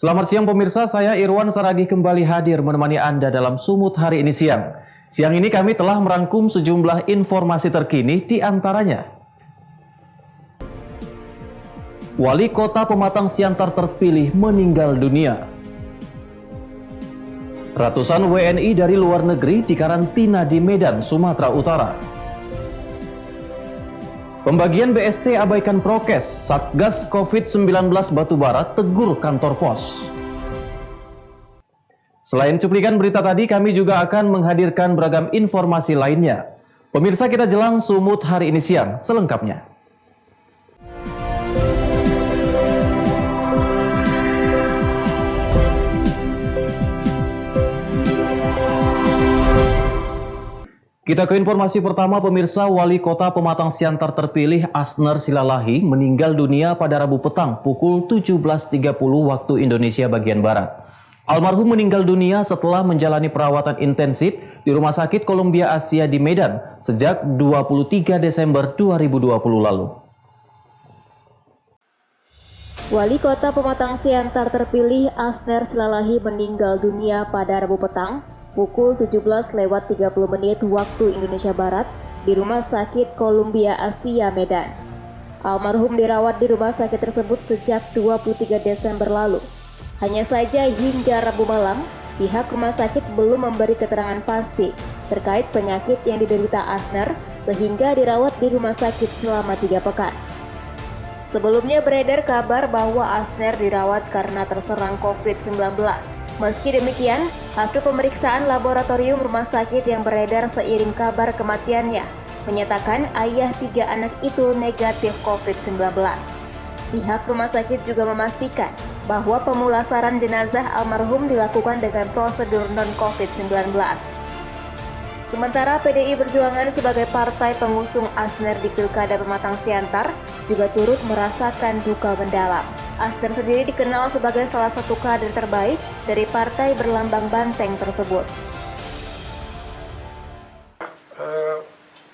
Selamat siang pemirsa, saya Irwan Saragih kembali hadir menemani Anda dalam Sumut hari ini siang. Siang ini kami telah merangkum sejumlah informasi terkini di antaranya. Wali Kota Pematang Siantar terpilih meninggal dunia. Ratusan WNI dari luar negeri dikarantina di Medan, Sumatera Utara. Pembagian BST abaikan prokes, Satgas COVID-19 Batubara tegur kantor pos. Selain cuplikan berita tadi, kami juga akan menghadirkan beragam informasi lainnya. Pemirsa, kita jelang Sumut hari ini siang, selengkapnya. Kita ke informasi pertama pemirsa, Wali Kota Pematang Siantar terpilih Asner Silalahi meninggal dunia pada Rabu petang pukul 17.30 waktu Indonesia bagian Barat. Almarhum meninggal dunia setelah menjalani perawatan intensif di Rumah Sakit Columbia Asia di Medan sejak 23 Desember 2020 lalu. Wali Kota Pematang Siantar terpilih Asner Silalahi meninggal dunia pada Rabu petang pukul 17.30 waktu Indonesia Barat di Rumah Sakit Columbia Asia Medan. Almarhum dirawat di rumah sakit tersebut sejak 23 Desember lalu. Hanya saja hingga Rabu malam, pihak rumah sakit belum memberi keterangan pasti terkait penyakit yang diderita Asner sehingga dirawat di rumah sakit selama 3 pekan. Sebelumnya beredar kabar bahwa Asner dirawat karena terserang COVID-19. Meski demikian, hasil pemeriksaan laboratorium rumah sakit yang beredar seiring kabar kematiannya menyatakan ayah 3 anak itu negatif COVID-19. Pihak rumah sakit juga memastikan bahwa pemulasaran jenazah almarhum dilakukan dengan prosedur non-COVID-19. Sementara PDI Perjuangan sebagai partai pengusung Asner di Pilkada Pematang Siantar juga turut merasakan duka mendalam. Asner sendiri dikenal sebagai salah satu kader terbaik dari partai berlambang banteng tersebut.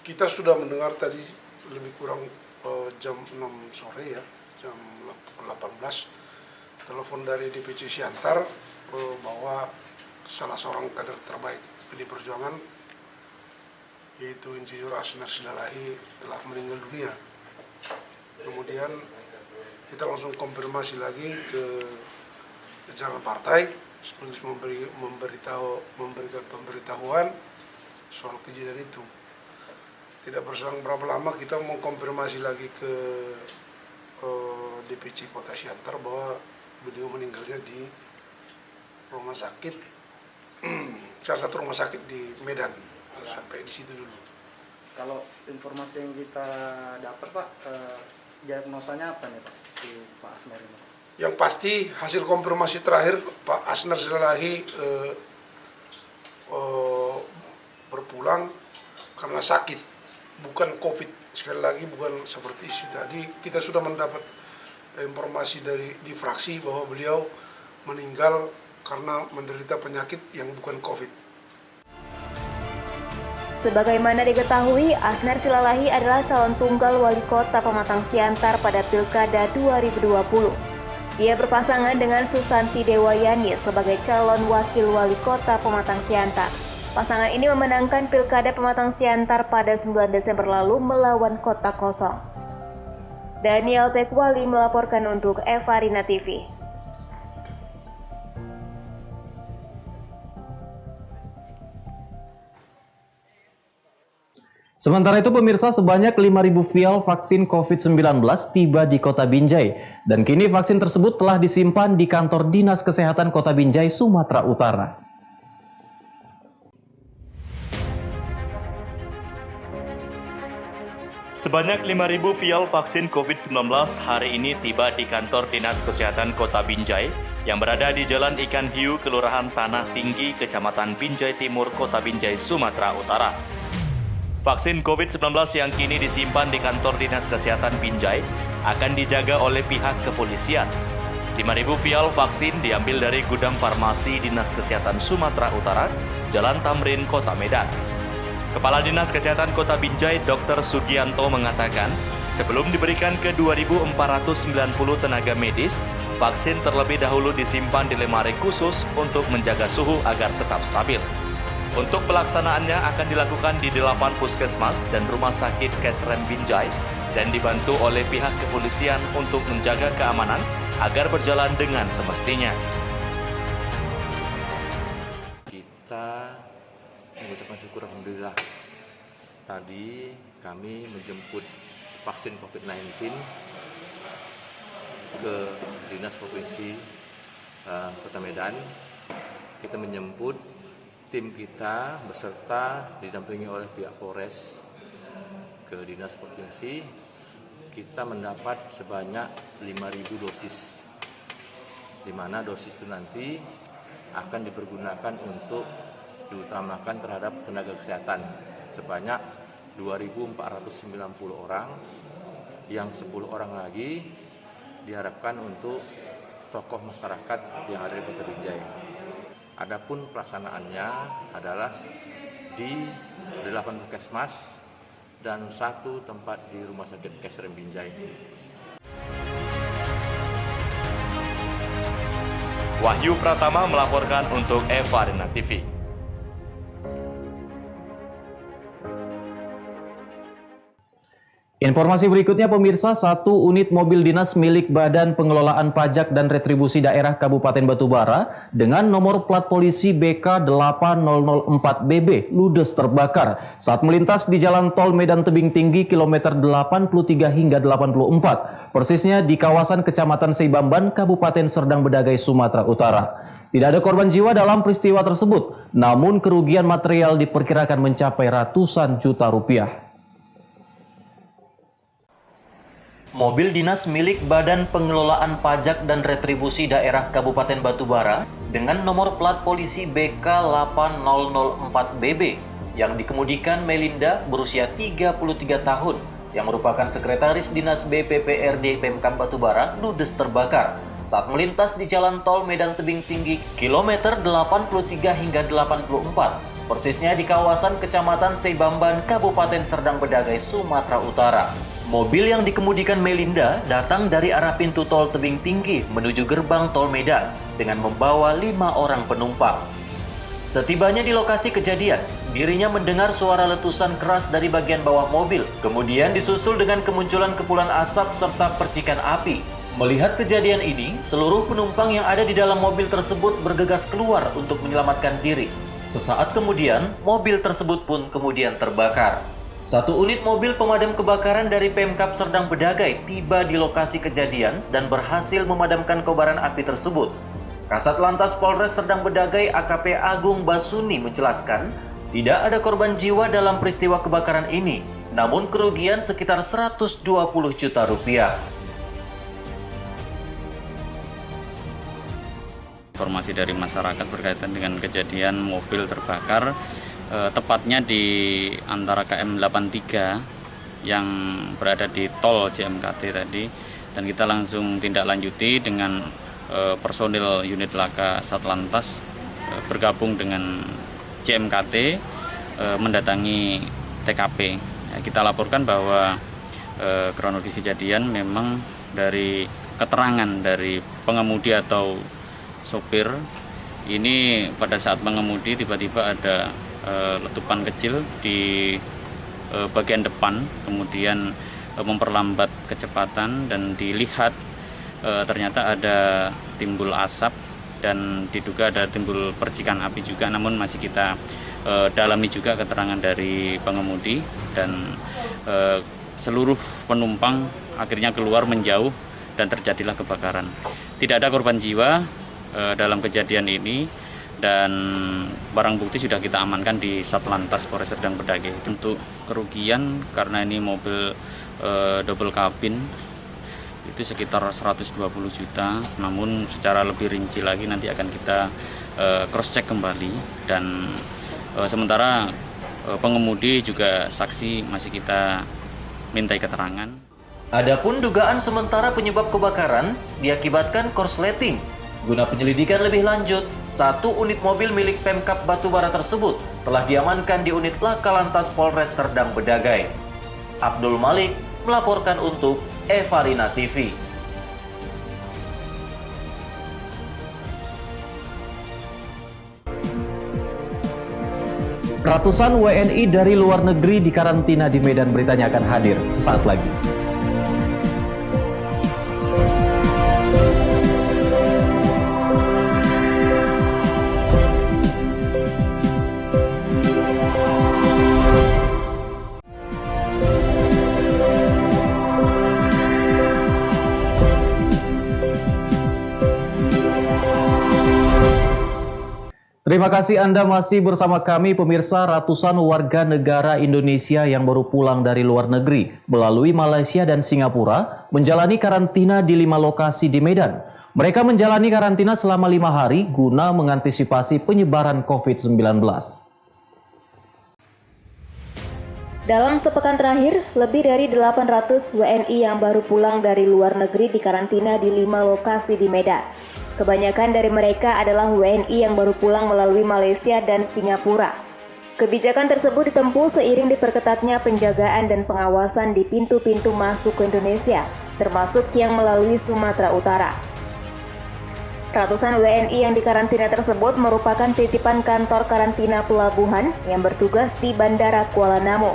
Kita sudah mendengar tadi lebih kurang jam 6 sore ya, jam 18, telepon dari DPC Siantar bahwa salah seorang kader terbaik PDI Perjuangan yaitu Insinyur Asner Silalahi telah meninggal dunia. Kemudian kita langsung konfirmasi lagi ke jajaran partai, sekaligus memberikan pemberitahuan soal kejadian itu. Tidak berselang berapa lama kita mengkonfirmasi lagi ke DPC Kota Siantar bahwa beliau meninggalnya di rumah sakit, salah satu rumah sakit di Medan. Sampai di situ dulu. Kalau informasi yang kita dapat Pak, diagnosanya apa nih Pak, si Pak Asner ini? Yang pasti hasil konfirmasi terakhir Pak Asner Silalahi berpulang karena sakit, bukan COVID. Sekali lagi bukan seperti isu tadi. Kita sudah mendapat informasi di fraksi bahwa beliau meninggal karena menderita penyakit yang bukan COVID. Sebagaimana diketahui, Asner Silalahi adalah calon tunggal wali kota Pematang Siantar pada Pilkada 2020. Dia berpasangan dengan Susanti Dewayani sebagai calon wakil wali kota Pematang Siantar. Pasangan ini memenangkan Pilkada Pematang Siantar pada 9 Desember lalu melawan Kota Kosong. Daniel Pekwali melaporkan untuk Evarina TV. Sementara itu pemirsa, sebanyak 5.000 vial vaksin COVID-19 tiba di Kota Binjai dan kini vaksin tersebut telah disimpan di kantor Dinas Kesehatan Kota Binjai, Sumatera Utara. Sebanyak 5.000 vial vaksin COVID-19 hari ini tiba di kantor Dinas Kesehatan Kota Binjai yang berada di Jalan Ikan Hiu, Kelurahan Tanah Tinggi, Kecamatan Binjai Timur, Kota Binjai, Sumatera Utara. Vaksin COVID-19 yang kini disimpan di kantor Dinas Kesehatan Binjai akan dijaga oleh pihak kepolisian. 5.000 vial vaksin diambil dari gudang farmasi Dinas Kesehatan Sumatera Utara, Jalan Tamrin, Kota Medan. Kepala Dinas Kesehatan Kota Binjai, Dr. Sugianto mengatakan, sebelum diberikan ke 2.490 tenaga medis, vaksin terlebih dahulu disimpan di lemari khusus untuk menjaga suhu agar tetap stabil. Untuk pelaksanaannya akan dilakukan di 8 puskesmas dan rumah sakit Kesrem Binjai dan dibantu oleh pihak kepolisian untuk menjaga keamanan agar berjalan dengan semestinya. Kita mengucapkan syukur alhamdulillah. Tadi kami menjemput vaksin COVID-19 ke Dinas Provinsi Kota Medan. Kita menjemput tim kita beserta didampingi oleh pihak Polres ke Dinas Provinsi. Kita mendapat sebanyak 5.000 dosis, di mana dosis itu nanti akan dipergunakan untuk diutamakan terhadap tenaga kesehatan sebanyak 2.490 orang, yang 10 orang lagi diharapkan untuk tokoh masyarakat yang ada di Kota Binjai. Adapun pelaksanaannya adalah di 8 puskesmas dan 1 tempat di Rumah Sakit Kesrem Binjai. Wahyu Pratama melaporkan untuk Evarina TV. Informasi berikutnya pemirsa, 1 unit mobil dinas milik Badan Pengelolaan Pajak dan Retribusi Daerah Kabupaten Batubara dengan nomor plat polisi BK 8004BB ludes terbakar saat melintas di Jalan Tol Medan Tebing Tinggi kilometer 83 hingga 84, persisnya di kawasan Kecamatan Seibamban, Kabupaten Serdang Bedagai, Sumatera Utara. Tidak ada korban jiwa dalam peristiwa tersebut, namun kerugian material diperkirakan mencapai ratusan juta rupiah. Mobil dinas milik Badan Pengelolaan Pajak dan Retribusi Daerah Kabupaten Batubara dengan nomor plat polisi BK 8004BB yang dikemudikan Melinda berusia 33 tahun yang merupakan sekretaris dinas BPPRD Pemkab Batubara ludes terbakar saat melintas di Jalan Tol Medan Tebing Tinggi kilometer 83 hingga 84, persisnya di kawasan Kecamatan Seibamban, Kabupaten Serdang Bedagai, Sumatera Utara. Mobil yang dikemudikan Melinda datang dari arah pintu tol Tebing Tinggi menuju gerbang tol Medan dengan membawa 5 orang penumpang. Setibanya di lokasi kejadian, dirinya mendengar suara letusan keras dari bagian bawah mobil, kemudian disusul dengan kemunculan kepulan asap serta percikan api. Melihat kejadian ini, seluruh penumpang yang ada di dalam mobil tersebut bergegas keluar untuk menyelamatkan diri. Sesaat kemudian, mobil tersebut pun kemudian terbakar. 1 unit mobil pemadam kebakaran dari Pemkab Serdang Bedagai tiba di lokasi kejadian dan berhasil memadamkan kobaran api tersebut. Kasat Lantas Polres Serdang Bedagai AKP Agung Basuni menjelaskan, tidak ada korban jiwa dalam peristiwa kebakaran ini, namun kerugian sekitar 120 juta rupiah. Informasi dari masyarakat berkaitan dengan kejadian mobil terbakar, tepatnya di antara KM 83 yang berada di tol JMKT tadi, dan kita langsung tindak lanjuti dengan personil unit laka Satlantas bergabung dengan JMKT mendatangi TKP. Kita laporkan bahwa kronologis kejadian memang dari keterangan dari pengemudi atau sopir ini, pada saat mengemudi tiba-tiba ada letupan kecil di bagian depan, kemudian memperlambat kecepatan dan dilihat ternyata ada timbul asap dan diduga ada timbul percikan api juga, namun masih kita dalami juga keterangan dari pengemudi dan seluruh penumpang akhirnya keluar menjauh dan terjadilah kebakaran. Tidak ada korban jiwa dalam kejadian ini, dan barang bukti sudah kita amankan di Satlantas Polres Serdang Bedagai. Untuk kerugian karena ini mobil double kabin itu sekitar 120 juta, namun secara lebih rinci lagi nanti akan kita cross check kembali, dan sementara pengemudi juga saksi masih kita mintai keterangan. Adapun dugaan sementara penyebab kebakaran diakibatkan korsleting. Guna penyelidikan lebih lanjut, 1 unit mobil milik Pemkab Batubara tersebut telah diamankan di unit Laka Lantas Polres Serdang Bedagai. Abdul Malik melaporkan untuk Evarina TV. Ratusan WNI dari luar negeri dikarantina di Medan, beritanya akan hadir sesaat lagi. Terima kasih Anda masih bersama kami pemirsa. Ratusan warga negara Indonesia yang baru pulang dari luar negeri melalui Malaysia dan Singapura menjalani karantina di 5 lokasi di Medan. Mereka menjalani karantina selama 5 hari guna mengantisipasi penyebaran COVID-19. Dalam sepekan terakhir, lebih dari 800 WNI yang baru pulang dari luar negeri dikarantina di 5 lokasi di Medan. Kebanyakan dari mereka adalah WNI yang baru pulang melalui Malaysia dan Singapura. Kebijakan tersebut ditempuh seiring diperketatnya penjagaan dan pengawasan di pintu-pintu masuk ke Indonesia, termasuk yang melalui Sumatera Utara. Ratusan WNI yang dikarantina tersebut merupakan titipan kantor karantina pelabuhan yang bertugas di Bandara Kuala Namu.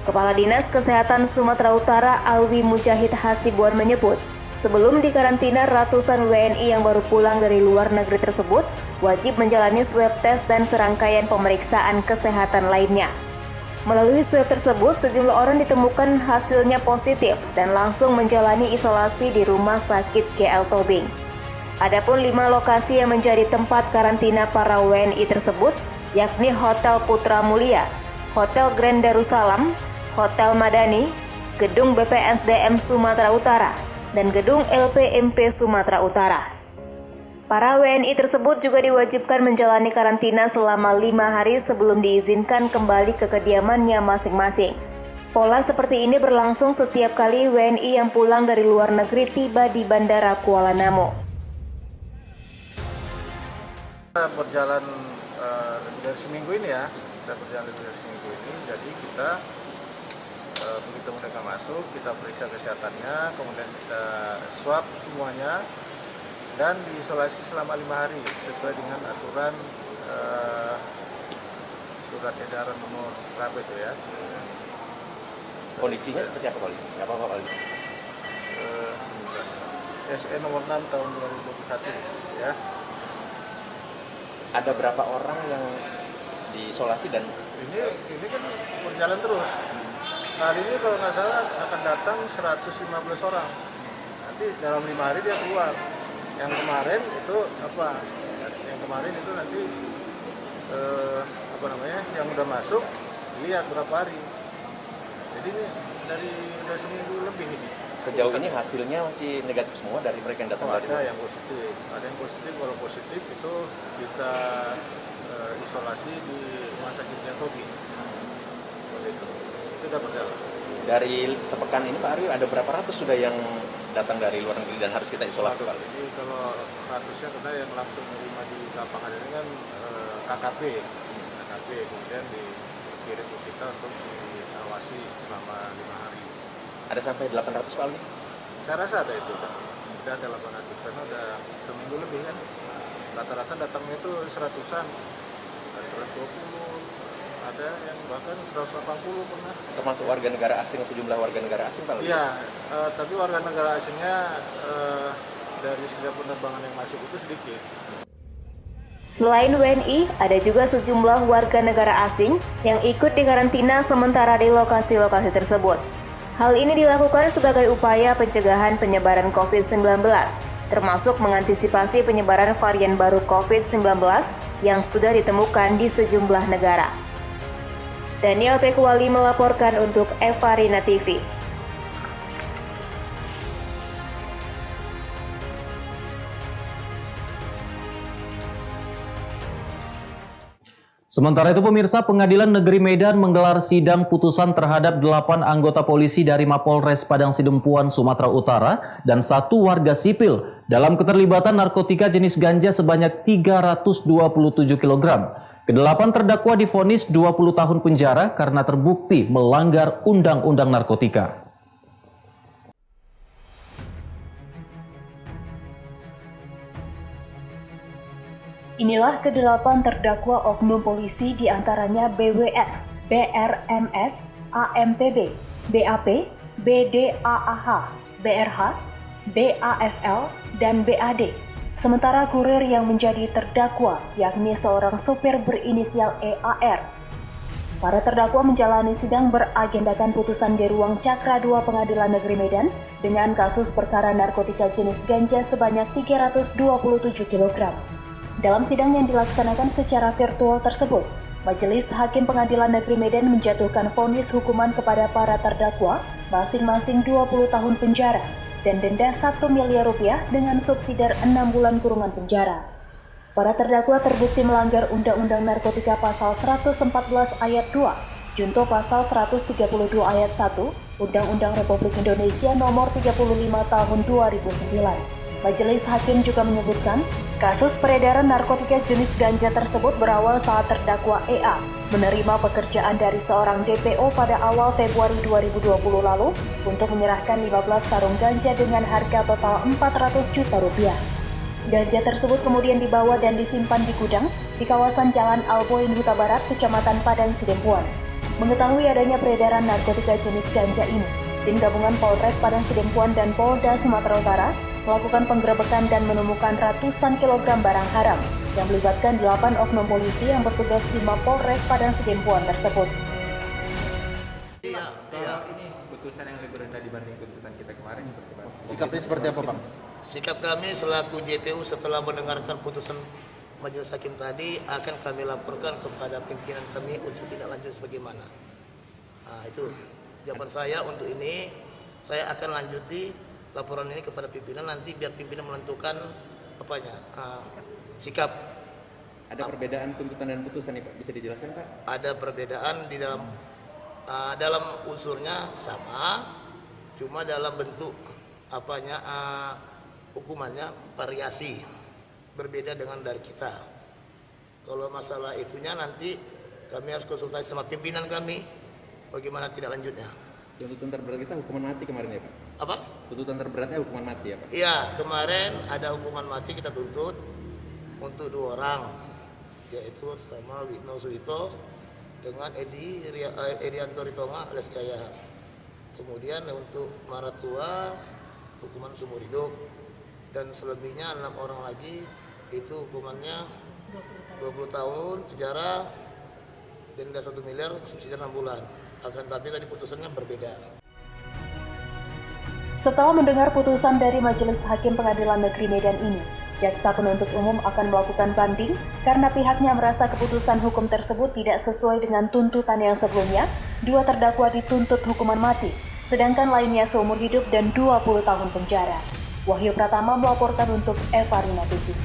Kepala Dinas Kesehatan Sumatera Utara Alwi Mujahid Hasibuan menyebut, sebelum dikarantina, ratusan WNI yang baru pulang dari luar negeri tersebut wajib menjalani swab test dan serangkaian pemeriksaan kesehatan lainnya. Melalui swab tersebut, sejumlah orang ditemukan hasilnya positif dan langsung menjalani isolasi di Rumah Sakit GL Tobing. Adapun 5 lokasi yang menjadi tempat karantina para WNI tersebut, yakni Hotel Putra Mulia, Hotel Grand Darussalam, Hotel Madani, Gedung BPSDM Sumatera Utara, dan Gedung LPMP Sumatera Utara. Para WNI tersebut juga diwajibkan menjalani karantina selama 5 hari sebelum diizinkan kembali ke kediamannya masing-masing. Pola seperti ini berlangsung setiap kali WNI yang pulang dari luar negeri tiba di Bandara Kuala Namu. Berjalan lebih dari seminggu ini ya, jadi kita begitu mereka masuk, kita periksa kesehatannya, kemudian kita swab semuanya, dan diisolasi selama 5 hari sesuai dengan aturan surat edaran nomor berapa itu ya. Kondisinya seperti apa kali? Nggak apa-apa kali? SE nomor 6 tahun 2021 ya. Ada berapa orang yang diisolasi dan ini kan berjalan terus. Hari ini kalau nggak salah akan datang 115 orang. Nanti dalam 5 hari dia keluar. Yang kemarin itu apa? Yang kemarin itu nanti yang udah masuk lihat berapa hari. Jadi ini dari seminggu lebih ini. sejauh ini hasilnya masih negatif semua dari mereka yang datang dari ada yang positif. Kalau positif itu kita isolasi di Rumah Sakit GL Tobing. Itu sudah berjalan. Dari sepekan ini Pak Aryo ada berapa ratus sudah yang datang dari luar negeri dan harus kita isolasi Pak? Jadi kalau ratusnya kita yang langsung menerima di lapangan ini kan KKP, kemudian dikirim ke kita untuk diawasi selama 5 hari. Ada sampai 800 Pak ini? Saya rasa ada itu, sudah ada 800 karena udah seminggu lebih kan. Rata-rata datangnya itu 100-an, 120, ada yang bahkan 180 pernah. Termasuk warga negara asing, sejumlah warga negara asing Pak? Iya, tapi warga negara asingnya dari setiap penerbangan yang masuk itu sedikit. Selain WNI, ada juga sejumlah warga negara asing yang ikut dikarantina sementara di lokasi-lokasi tersebut. Hal ini dilakukan sebagai upaya pencegahan penyebaran COVID-19, termasuk mengantisipasi penyebaran varian baru COVID-19 yang sudah ditemukan di sejumlah negara. Daniel Pekwali melaporkan untuk Evarina TV. Sementara itu pemirsa, Pengadilan Negeri Medan menggelar sidang putusan terhadap 8 anggota polisi dari Mapolres Padang Sidempuan, Sumatera Utara dan 1 warga sipil dalam keterlibatan narkotika jenis ganja sebanyak 327 kg. Kedelapan terdakwa divonis 20 tahun penjara karena terbukti melanggar Undang-Undang Narkotika. Inilah ke-8 terdakwa oknum polisi diantaranya BWS, BRMS, AMPB, BAP, BDAAH, BRH, BAFL, dan BAD. Sementara kurir yang menjadi terdakwa yakni seorang sopir berinisial EAR. Para terdakwa menjalani sidang beragendakan putusan di ruang Cakra 2 Pengadilan Negeri Medan dengan kasus perkara narkotika jenis ganja sebanyak 327 kg. Dalam sidang yang dilaksanakan secara virtual tersebut, Majelis Hakim Pengadilan Negeri Medan menjatuhkan vonis hukuman kepada para terdakwa masing-masing 20 tahun penjara dan denda 1 miliar rupiah dengan subsidiar 6 bulan kurungan penjara. Para terdakwa terbukti melanggar Undang-Undang Narkotika Pasal 114 Ayat 2, Junto Pasal 132 Ayat 1, Undang-Undang Republik Indonesia Nomor 35 Tahun 2009. Majelis Hakim juga menyebutkan, kasus peredaran narkotika jenis ganja tersebut berawal saat terdakwa EA menerima pekerjaan dari seorang DPO pada awal Februari 2020 lalu untuk menyerahkan 15 karung ganja dengan harga total 400 juta rupiah. Ganja tersebut kemudian dibawa dan disimpan di gudang di kawasan Jalan Alboin Huta Barat, Kecamatan Padang Sidempuan. Mengetahui adanya peredaran narkotika jenis ganja ini, Tim Gabungan Polres Padang Sidempuan dan Polda Sumatera Utara melakukan penggerebekan dan menemukan ratusan kilogram barang haram yang melibatkan 8 oknum polisi yang bertugas di Mapolres Padang Sidempuan tersebut. Iya. Ini putusan yang lebih rendah dibanding tuntutan kita kemarin seperti apa? Sikapnya seperti apa, Bang? Sikap kami selaku JPU setelah mendengarkan putusan Majelis Hakim tadi akan kami laporkan kepada pimpinan kami untuk tindak lanjut sebagaimana. Nah, itu jawaban saya untuk ini. Saya akan lanjuti laporan ini kepada pimpinan nanti biar pimpinan menentukan sikap. Ada perbedaan tuntutan dan putusan nih Pak, bisa dijelaskan Pak? Ada perbedaan di dalam unsurnya sama, cuma dalam bentuk hukumannya variasi berbeda dengan dari kita. Kalau masalah itunya nanti kami harus konsultasi sama pimpinan kami bagaimana tidak lanjutnya. Tuntutan terberat kita hukuman mati kemarin ya Pak? Apa? Tuntutan terberatnya hukuman mati ya Pak? Iya, kemarin ada hukuman mati kita tuntut untuk 2 orang, yaitu sama Witno Suhito dengan Edianto Ritonga alias Yaya. Kemudian untuk Maratua hukuman seumur hidup dan selebihnya 6 orang lagi itu hukumannya 20 tahun penjara, denda 1 miliar, subsidi 6 bulan. Akan tapi tadi putusannya berbeda. Setelah mendengar putusan dari Majelis Hakim Pengadilan Negeri Medan ini, Jaksa Penuntut Umum akan melakukan banding karena pihaknya merasa keputusan hukum tersebut tidak sesuai dengan tuntutan yang sebelumnya. 2 terdakwa dituntut hukuman mati, sedangkan lainnya seumur hidup dan 20 tahun penjara. Wahyu Pratama melaporkan untuk Evarina TV.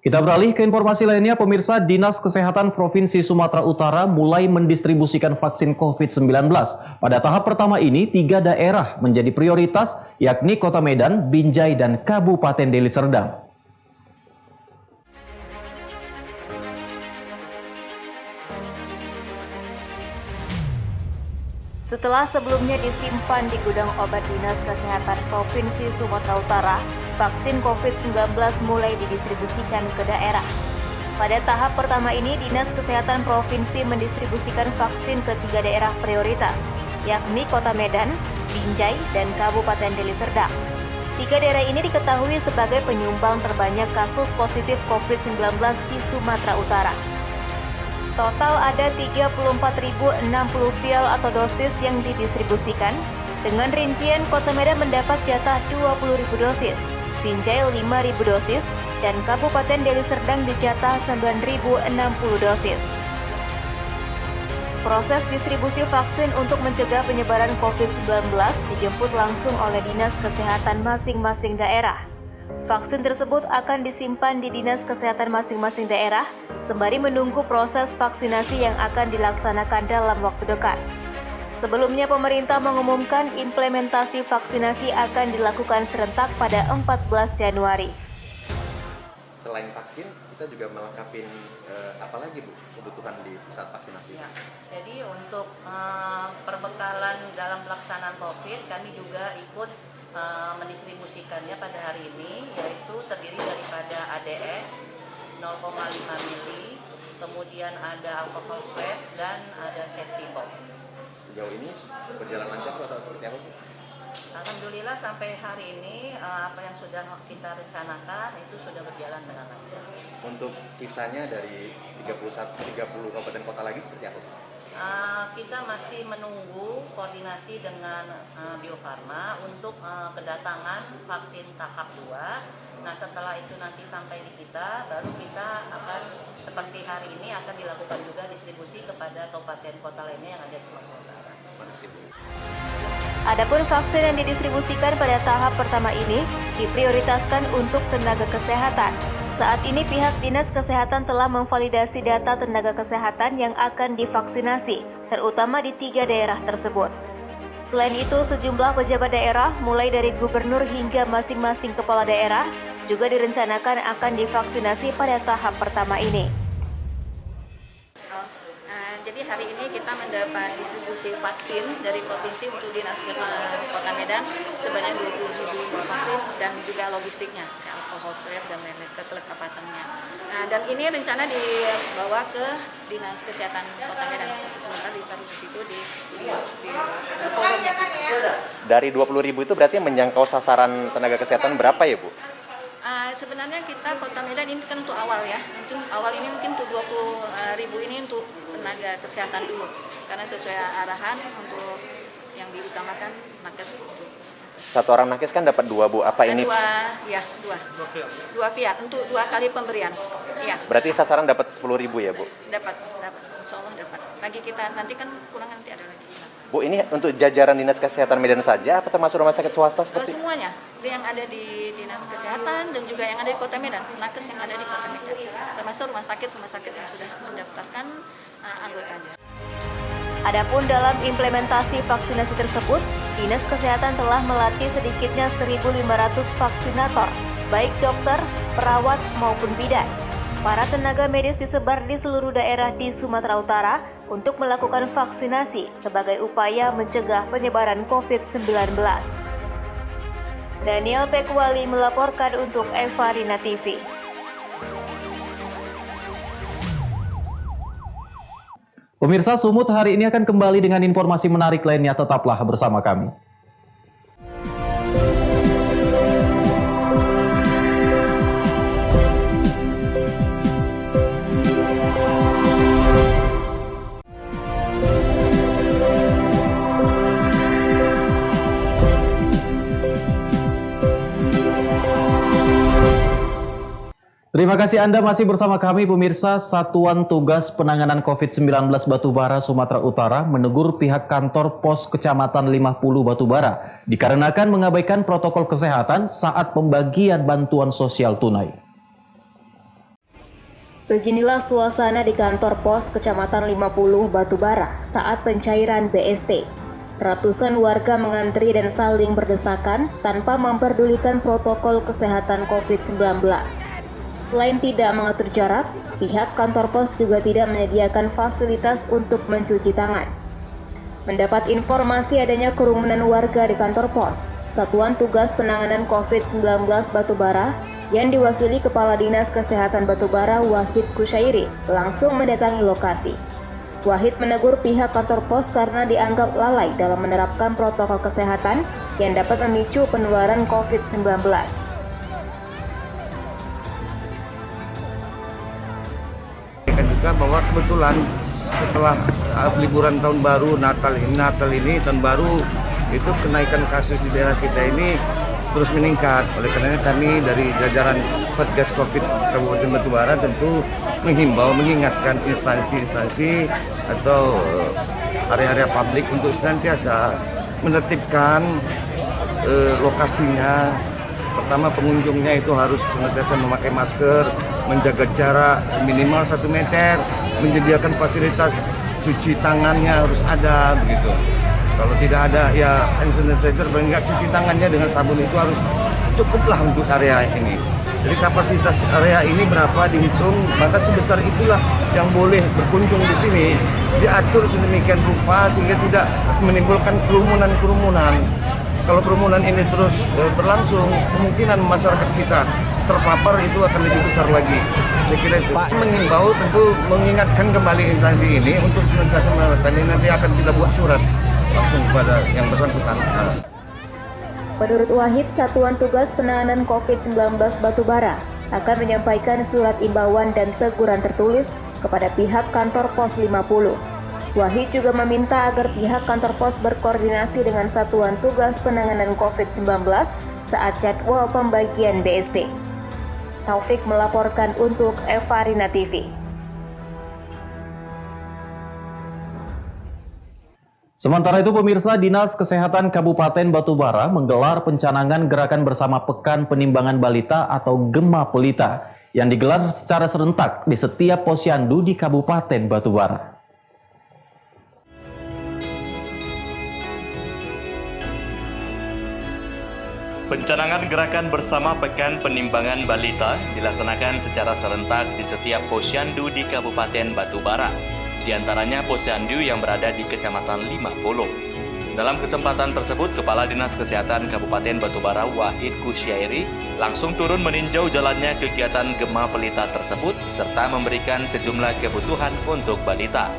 Kita beralih ke informasi lainnya, pemirsa. Dinas Kesehatan Provinsi Sumatera Utara mulai mendistribusikan vaksin COVID-19. Pada tahap pertama ini, 3 daerah menjadi prioritas, yakni Kota Medan, Binjai, dan Kabupaten Deli Serdang. Setelah sebelumnya disimpan di gudang obat Dinas Kesehatan Provinsi Sumatera Utara, vaksin COVID-19 mulai didistribusikan ke daerah. Pada tahap pertama ini, Dinas Kesehatan Provinsi mendistribusikan vaksin ke 3 daerah prioritas, yakni Kota Medan, Binjai, dan Kabupaten Deli Serdang. 3 daerah ini diketahui sebagai penyumbang terbanyak kasus positif COVID-19 di Sumatera Utara. Total ada 34.060 vial atau dosis yang didistribusikan. Dengan rincian, Kota Medan mendapat jatah 20.000 dosis, Binjai 5.000 dosis, dan Kabupaten Deli Serdang dijatah 9.060 dosis. Proses distribusi vaksin untuk mencegah penyebaran COVID-19 dijemput langsung oleh Dinas Kesehatan masing-masing daerah. Vaksin tersebut akan disimpan di Dinas Kesehatan masing-masing daerah sembari menunggu proses vaksinasi yang akan dilaksanakan dalam waktu dekat. Sebelumnya, pemerintah mengumumkan implementasi vaksinasi akan dilakukan serentak pada 14 Januari. Selain vaksin, kita juga melengkapi apa lagi Bu kebutuhan di saat vaksinasi? Ya, jadi untuk perbekalan dalam pelaksanaan COVID, kami juga ikut mendistribusikannya pada hari ini, yaitu terdiri daripada ADS 0,5 mili, kemudian ada alkohol swab dan ada safety box. Sejauh ini berjalan lancar atau seperti apa? Alhamdulillah sampai hari ini apa yang sudah kita rencanakan itu sudah berjalan dengan lancar. Untuk sisanya dari 30 kabupaten kota lagi seperti apa? Kita masih menunggu koordinasi dengan Bio Farma untuk kedatangan vaksin tahap 2. Nah, setelah itu nanti sampai di kita, baru kita akan seperti hari ini akan dilakukan juga distribusi kepada kabupaten kota lainnya yang ada di Sumatera Utara. Adapun vaksin yang didistribusikan pada tahap pertama ini diprioritaskan untuk tenaga kesehatan. Saat ini pihak Dinas Kesehatan telah memvalidasi data tenaga kesehatan yang akan divaksinasi, terutama di 3 daerah tersebut. Selain itu, sejumlah pejabat daerah, mulai dari gubernur hingga masing-masing kepala daerah, juga direncanakan akan divaksinasi pada tahap pertama ini. Jadi hari ini kita mendapat distribusi vaksin dari provinsi untuk Dinas Kota Medan sebanyak 20.000 vaksin dan juga logistiknya, alkohol swab dan lain-lain kelengkapannya. Dan ini rencana dibawa ke Dinas Kesehatan Kota Medan, sementara ditaruh di situ di forumnya. Dari 20.000 itu berarti menjangkau sasaran tenaga kesehatan berapa ya Bu? Sebenarnya kita Kota Medan ini kan untuk awal ya, untuk awal ini mungkin untuk 20.000 ini untuk tenaga kesehatan dulu, karena sesuai arahan untuk yang diutamakan nakes. Satu orang nakes kan dapat 2 Bu, apa ini? Dua pihak untuk 2 kali pemberian. Iya. Berarti sasaran dapat 10.000 ya Bu? Dapat, insya Allah dapat. Lagi kita nanti kan kurang nanti ada lagi. Bu, ini untuk jajaran Dinas Kesehatan Medan saja atau termasuk rumah sakit swasta seperti? Semuanya, yang ada di Dinas Kesehatan dan juga yang ada di Kota Medan, nakes yang ada di Kota Medan, termasuk rumah sakit yang sudah mendaftarkan anggotanya. Adapun dalam implementasi vaksinasi tersebut, Dinas Kesehatan telah melatih sedikitnya 1.500 vaksinator, baik dokter, perawat maupun bidan. Para tenaga medis disebar di seluruh daerah di Sumatera Utara untuk melakukan vaksinasi sebagai upaya mencegah penyebaran COVID-19. Daniel Pekwali melaporkan untuk Eva Rina TV. Pemirsa, Sumut hari ini akan kembali dengan informasi menarik lainnya. Tetaplah bersama kami. Terima kasih Anda masih bersama kami pemirsa. Satuan Tugas Penanganan COVID-19 Batubara Sumatera Utara menegur pihak kantor pos Kecamatan 50 Batubara dikarenakan mengabaikan protokol kesehatan saat pembagian bantuan sosial tunai. Beginilah suasana di kantor pos Kecamatan 50 Batubara saat pencairan BST. Ratusan warga mengantri dan saling berdesakan tanpa memperdulikan protokol kesehatan COVID-19. Selain tidak mengatur jarak, pihak kantor pos juga tidak menyediakan fasilitas untuk mencuci tangan. Mendapat informasi adanya kerumunan warga di kantor pos, Satuan Tugas Penanganan COVID-19 Batubara yang diwakili Kepala Dinas Kesehatan Batubara Wahid Kusyairi langsung mendatangi lokasi. Wahid menegur pihak kantor pos karena dianggap lalai dalam menerapkan protokol kesehatan yang dapat memicu penularan COVID-19. Juga bahwa kebetulan setelah liburan tahun baru Natal ini tahun baru itu kenaikan kasus di daerah kita ini terus meningkat. Oleh karena kami dari jajaran Satgas Covid Kabupaten Batubara tentu menghimbau, mengingatkan instansi-instansi atau area-area publik untuk senantiasa menertibkan lokasinya. Pertama, pengunjungnya itu harus senantiasa memakai masker, menjaga jarak minimal 1 meter, menyediakan fasilitas cuci tangannya harus ada begitu. Kalau tidak ada ya hand sanitizer, paling nggak cuci tangannya dengan sabun itu harus cukuplah untuk area ini. Jadi kapasitas area ini berapa dihitung, maka sebesar itulah yang boleh berkunjung di sini. Diatur sedemikian rupa sehingga tidak menimbulkan kerumunan-kerumunan. kalau kerumunan ini terus berlangsung, kemungkinan masyarakat kita terpapar itu akan lebih besar lagi. Saya kira itu. Pak mengimbau tentu mengingatkan kembali instansi ini untuk senantiasa menerapkan ini. Nanti akan kita buat surat langsung kepada yang bersangkutan. Menurut Wahid, Satuan Tugas Penanganan COVID-19 Batubara akan menyampaikan surat imbauan dan teguran tertulis kepada pihak kantor pos 50. Wahid juga meminta agar pihak kantor pos berkoordinasi dengan Satuan Tugas Penanganan COVID-19 saat jadwal pembagian BST. Taufik melaporkan untuk Eva Rina TV. Sementara itu pemirsa, Dinas Kesehatan Kabupaten Batubara menggelar pencanangan gerakan bersama Pekan Penimbangan Balita atau Gema Pelita yang digelar secara serentak di setiap posyandu di Kabupaten Batubara. Pencanangan gerakan bersama Pekan Penimbangan Balita dilaksanakan secara serentak di setiap posyandu di Kabupaten Batubara, di antaranya posyandu yang berada di Kecamatan 50. Dalam kesempatan tersebut, Kepala Dinas Kesehatan Kabupaten Batubara Wahid Kusyairi langsung turun meninjau jalannya kegiatan Gema Pelita tersebut serta memberikan sejumlah kebutuhan untuk balita.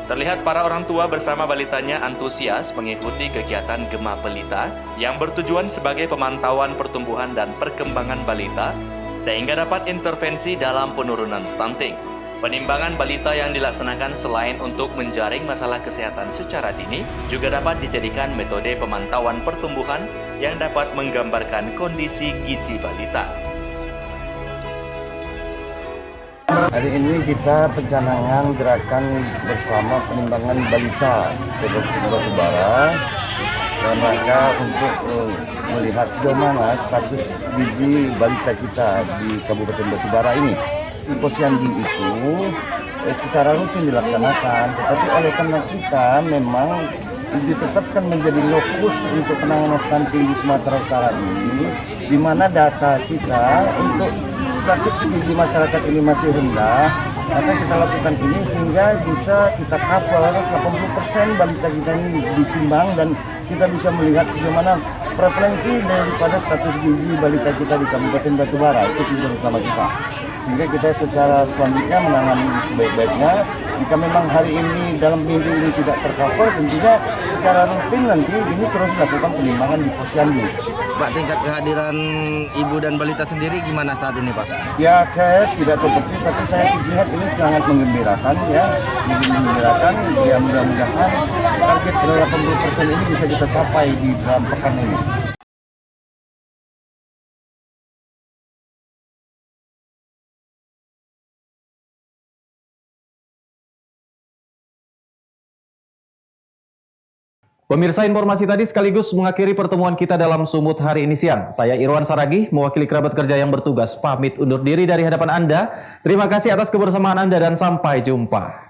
Terlihat para orang tua bersama balitanya antusias mengikuti kegiatan Gema Pelita yang bertujuan sebagai pemantauan pertumbuhan dan perkembangan balita sehingga dapat intervensi dalam penurunan stunting. Penimbangan balita yang dilaksanakan selain untuk menjaring masalah kesehatan secara dini juga dapat dijadikan metode pemantauan pertumbuhan yang dapat menggambarkan kondisi gizi balita. Hari ini kita pencanangan gerakan bersama penimbangan balita Kabupaten Batubara dalam rangka untuk melihat sejauh mana status gizi balita kita di Kabupaten Batubara ini. Di posyandu itu secara rutin dilaksanakan, tetapi oleh karena kita memang ditetapkan menjadi lokus untuk penanganan stunting di Sumatera Utara ini, di mana data kita untuk status gizi masyarakat ini masih rendah, maka kita lakukan ini sehingga bisa kita cover 80% balita kita ini ditimbang dan kita bisa melihat sejauh mana prevalensi daripada status gizi balita kita di Kabupaten Batubara. Itu tujuan utama kita. Sehingga kita secara selanjutnya menangani sebaik-baiknya. Jika memang hari ini dalam minggu ini tidak tercover, tentunya secara rutin nanti ini terus dilakukan penimbangan di posyandu. Pak, tingkat kehadiran ibu dan balita sendiri gimana saat ini, Pak? Ya, saya tidak tahu persis, tapi saya lihat ini sangat menggembirakan ya, menggembirakan. Ya mudah-mudahan target 80% ini bisa kita capai di dalam pekan ini. Pemirsa, informasi tadi sekaligus mengakhiri pertemuan kita dalam Sumut hari ini siang. Saya Irwan Saragih, mewakili kerabat kerja yang bertugas, pamit undur diri dari hadapan Anda. Terima kasih atas kebersamaan Anda dan sampai jumpa.